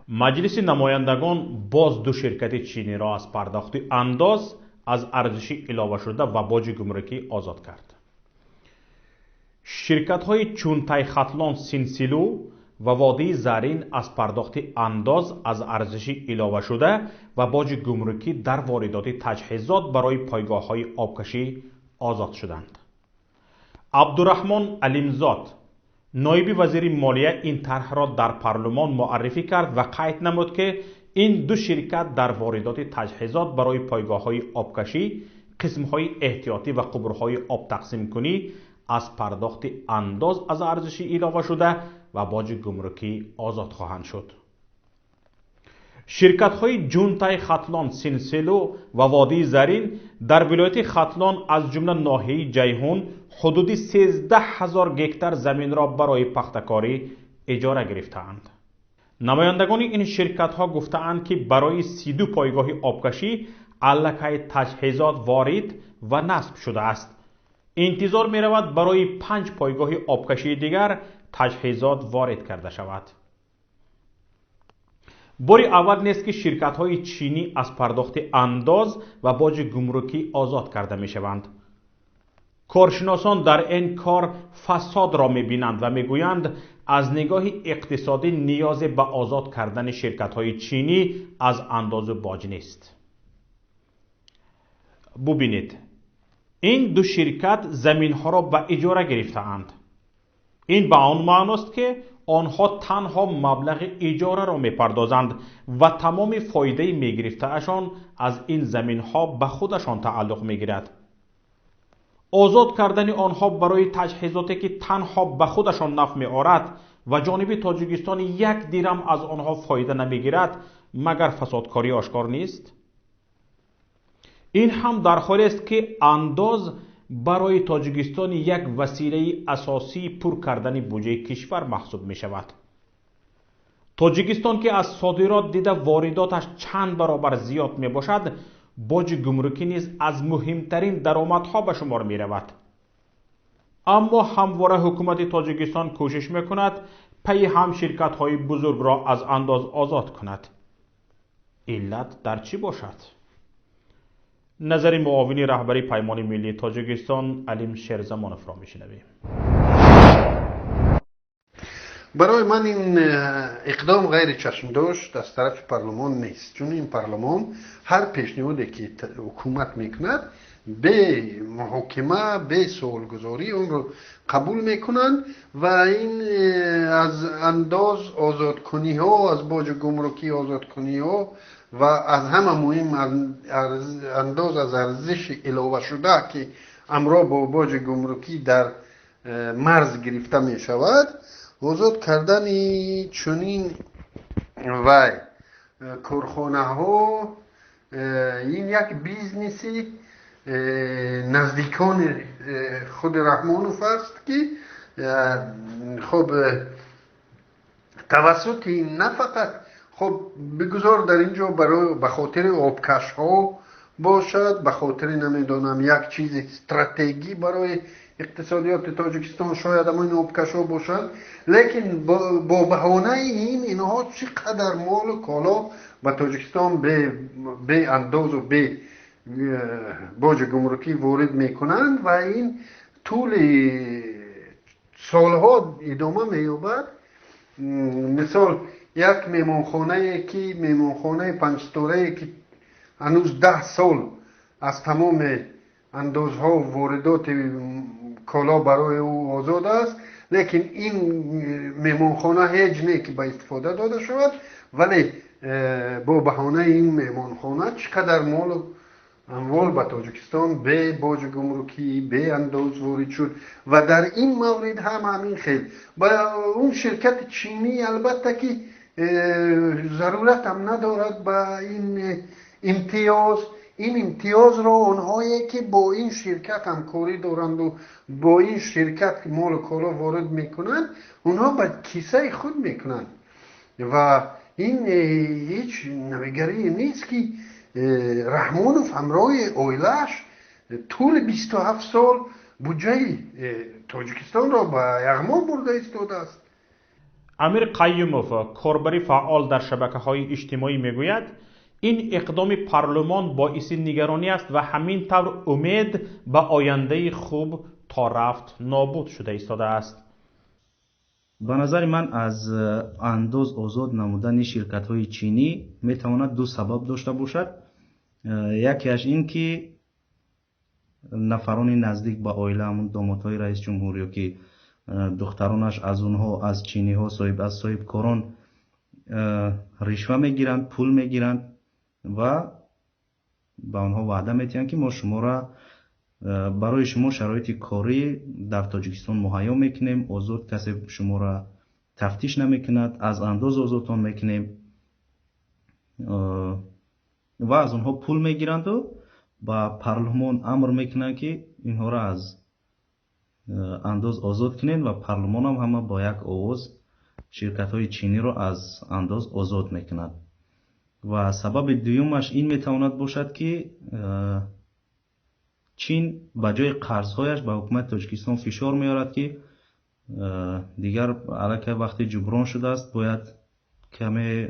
مجلس نمایندگان باز دو شرکت چینی را از پرداخت انداز از ارزش علاوه شده و باج گمرکی آزاد کرد. شرکت های چون تایختلان سینسیلو و وادی زرین از پرداخت انداز از ارزش علاوه شده و باج گمرکی در واردات تجهیزات برای پایگاه های آبکشی آزاد شدند. عبدالرحمن علیمزاد نایب وزیر مالیه این طرح را در پارلمان معرفی کرد و قید نمود که این دو شرکت در واردات تجهیزات برای پایگاه های آبکشی، قسم های احتیاطی و قبرهای آب تقسیم کنی از پرداخت انداز از ارزش علاوه شده و باج گمرکی آزاد خواهند شد. شرکت های جونتای ختلان سینسلو و وادی زرین در ولایت ختلان از جمله ناحیه جیهون حدود 13,000 گکتار زمین را برای پختکاری اجاره گرفتند. نمایندگان این شرکت ها گفتند که برای 32 پایگاه آبکشی علکه تجهیزات وارد و نصب شده است. انتظار می رود برای 5 پایگاه آبکشی دیگر تجهیزات وارد کرده شود. باری اول نیست که شرکت های چینی از پرداخت انداز و باج گمرکی آزاد کرده می شوند. کارشناسان در این کار فساد را می بینند و می گویند از نگاه اقتصادی نیاز به آزاد کردن شرکت های چینی از انداز باج نیست. ببینید، این دو شرکت زمین ها را به اجاره گرفتند. این به آن معنی است که آنها تنها مبلغ اجاره را می پردازند و تمام فایده می گرفته اشان از این زمین ها به خودشان تعلق می گیرد. آزاد کردن آنها برای تجهیزاتی که تنها به خودشان نفع می آورد و جانب تاجیکستان 1 درم از آنها فایده نمی گیرد مگر فسادکاری آشکار نیست؟ این هم در حالی است که انداز برای تاجیکستان یک وسیله اساسی پر کردن بودجه کشور محسوب می شود. تاجیکستان که از صادرات دیده وارداتش چند برابر زیاد می باشد، باج گمرکی نیز از مهمترین درآمدها به شمار می رود. اما همواره حکومت تاجیکستان کوشش می کند پی هم شرکت های بزرگ را از انداز آزاد کند. علت در چی باشد؟ نظر معاون رهبری پیمان ملی تاجیکستان علیم شیرزمانوف را میشنویم. برای من این اقدام غیر چشمدوش از طرف پارلمان نیست، چون این پارلمان هر پیشنهادی که حکومت میکند به محاکمه به سوالگزاری اون رو قبول میکنند و این از انداز آزاد کنی ها، از باج گمرکی آزاد کنی ها و از همه مهم انداز از ارزش علاوه شده که امرا با باج گمرکی در مرز گرفته می شود، آزاد کردن چنین و کارخانه ها این یک بیزنسی نزدیکان خود رحمانوف است که خب توسط نه فقط خب بگذار در اینجا برای به خاطر آبکش ها باشد، به خاطر نمیدونم یک چیز استراتژی برای اقتصادیات تاجیکستان شاید اما این آبکش ها باشد، لیکن با بهانه اینها چقدر مال و کالا به تاجیکستان به انداز و به باج گمرکی وارد میکنند و این طول سالها ادامه مییابد. مثال یک میمانخانه که میمانخانه 5 ستاره که هنوز 10 سال از تمام اندازها و واردات کالا برای او آزاد است، لیکن این میمانخانه هیچ نه که به استفاده داده شود، ولی با بهانه این میمانخانه چقدر مال و اموال به تاجیکستان به باج گمرکی به انداز وارد شد و در این مورد هم همین خیلی با اون شرکت چینی البته که ضرورت هم ندارد با این امتیاز. این امتیاز را اونهایی که با این شرکت همکاری دارند و با این شرکت مال و کالا وارد میکنند اونها به کیسه خود میکنند و این هیچ نویگری نیست که رحمانوف همراه اویلش طول 27 سال بودجه تاجیکستان را به یغما برده ایستاده است. امیر قیوموف، کاربری فعال در شبکه‌های اجتماعی میگوید این اقدام پارلمان باعث نگرانی است و همین طور امید به آینده خوب تا رفت نابود شده ایستاده است. به نظر من از انداز آزاد نمودن شرکت‌های چینی میتواند دو سبب داشته باشد. یکیش این که نفران نزدیک به عائله، همون دامادهای رئیس جمهور یا که دخترانش از اونها، از چینی ها از صاحب کاران رشوه میگیرند، پول میگیرند و به آنها وعده میتیند که ما شما را برای شما شرایط کاری در تاجیکستان مهیا میکنیم، آزاد کسی شما را تفتیش نمیکند، از انداز آزادتان میکنیم و از اونها پول میگیرند و با پارلمان امر میکنند که اینها را از انداز آزاد کنین و پارلمان هم همه با یک آواز شرکت های چینی را از انداز آزاد میکند. و سبب دومش این میتواند باشد که چین با جای قرضهایش به حکومت تاجیکستان فشار میارد که دیگر علاقه وقتی جبران شده است باید کمی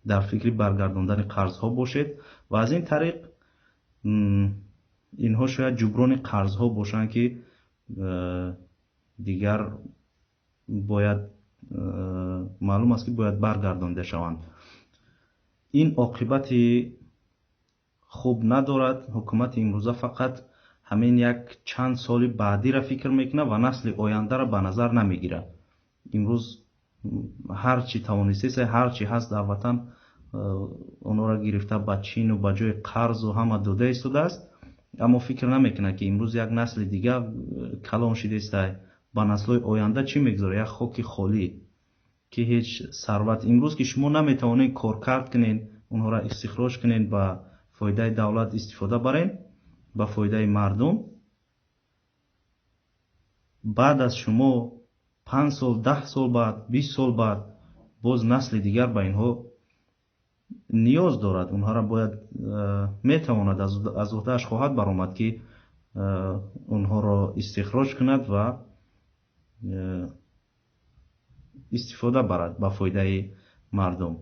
در فکر برگرداندن قرضها باشد و از این طریق اینها شاید جبران قرضها باشند که دیگر باید معلوم است که باید برگردانده شوند. این عاقبت خوب ندارد. حکومت امروزه فقط همین یک چند سال بعدی را فکر میکنه و نسل آینده را به نظر نمیگیره. امروز هر چی توانسته، هر چی هست در وطن اونا را گرفته به چین و به جای قرض و همه داده ایستاده است، اما فکر نمیکنه که امروز یک نسل دیگه کلان شده است به نسل آینده چی میگذاره، یک خاک خالی که هیچ ثروت. امروز که شما نمیتوانید کار کرد کنین، اونها را استخراج کنین با فایده دولت استفاده برین با فایده مردم، بعد از شما 5 سال 10 سال بعد 20 سال بعد باز نسل دیگر به اینها نیاز دارد. اونها را باید میتواند از عهده‌اش خواهد برآمد که اونها را استخراج کند و استفاده برد با فایده مردم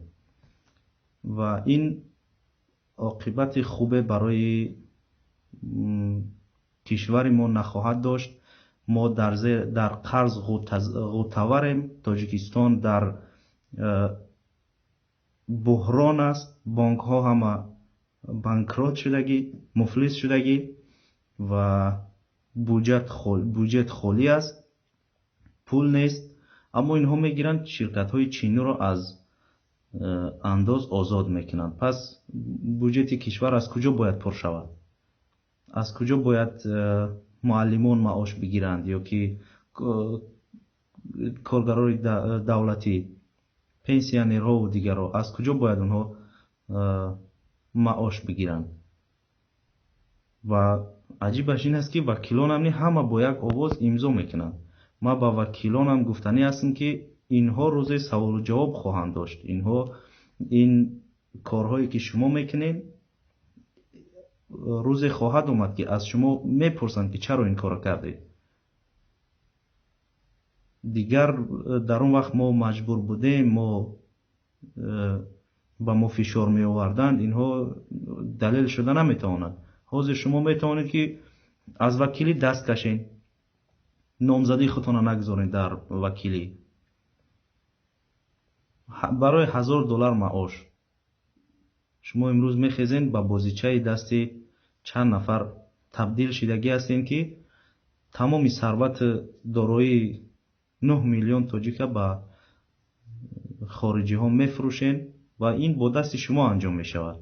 و این عاقبت خوب برای کشور ما نخواهد داشت. ما در قرض غوطه‌وریم. تاجیکستان در بحران است. بانک ها همه بانکرات شدگی، مفلس شدگی و بودجت خالی است، پول نیست. اما اینها میگیرند شرکت های چینی را از انداز آزاد میکنند. پس بودجت کشور از کجا باید پر شود؟ از کجا باید معلمان معاش بگیرند یا که کارگران دولتی، پنسیونرها و دیگرها از کجا باید اونها معاش بگیرند؟ و عجیبش این است که وکیلان هم همه با یک آواز امضا میکنند. ما با وکیلان هم گفتنی هستیم که اینها روز سوال و جواب خواهند داشت. اینها این کارهایی که شما میکنین روز خواهد اومد که از شما میپرسند که چرا این کار کردید. دیگر در اون وقت ما مجبور بودیم، ما با ما فشار می آوردند، اینها دلیل شده نمیتواند. حاضر شما میتوانید که از وکیلی دست کشین، نامزدی خودتان نگذارین در وکیلی برای $1000 معاش. شما امروز میخیزین با بازیچه دستی چند نفر تبدیل شدگی هستین که تمامی ثروت دارایی 9 میلیون تاجیک با خارجی ها میفروشین و این با دست شما انجام می شود.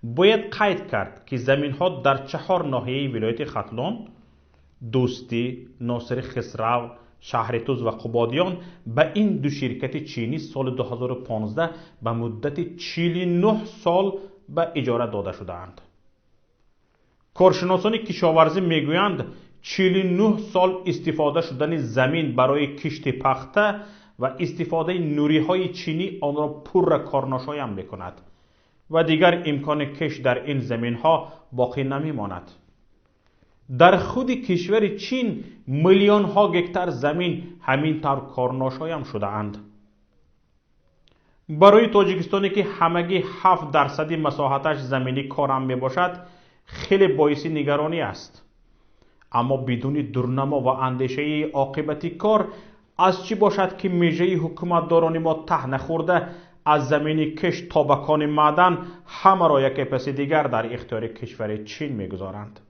باید قید کرد که زمین ها در 4 ناحیه ولایت ختلان، دوستی، ناصر خسرو، شهر توز و قبادیان به این دو شرکت چینی سال 2015 به مدت 49 سال به اجاره داده شدند. کارشناسان کشاورزی میگویند 49 سال استفاده شدن زمین برای کشت پخته و استفاده نوری های چینی آن را پر کارناشایم میکند و دیگر امکان کشت در این زمین ها باقی نمی ماند. در خود کشور چین میلیون ها گکتار زمین همین طور کارناشایم شده اند. برای تاجیکستانی که همگی 7% مساحتش زمینی کارم می باشد خیلی باعث نگرانی است. اما بدون دورنما و اندیشه عاقبت کار از چی باشد که میژه حکومتداران ما ته نخورده از زمین کشت تا بکان معدن همه را یک پس دیگر در اختیار کشور چین میگذارند.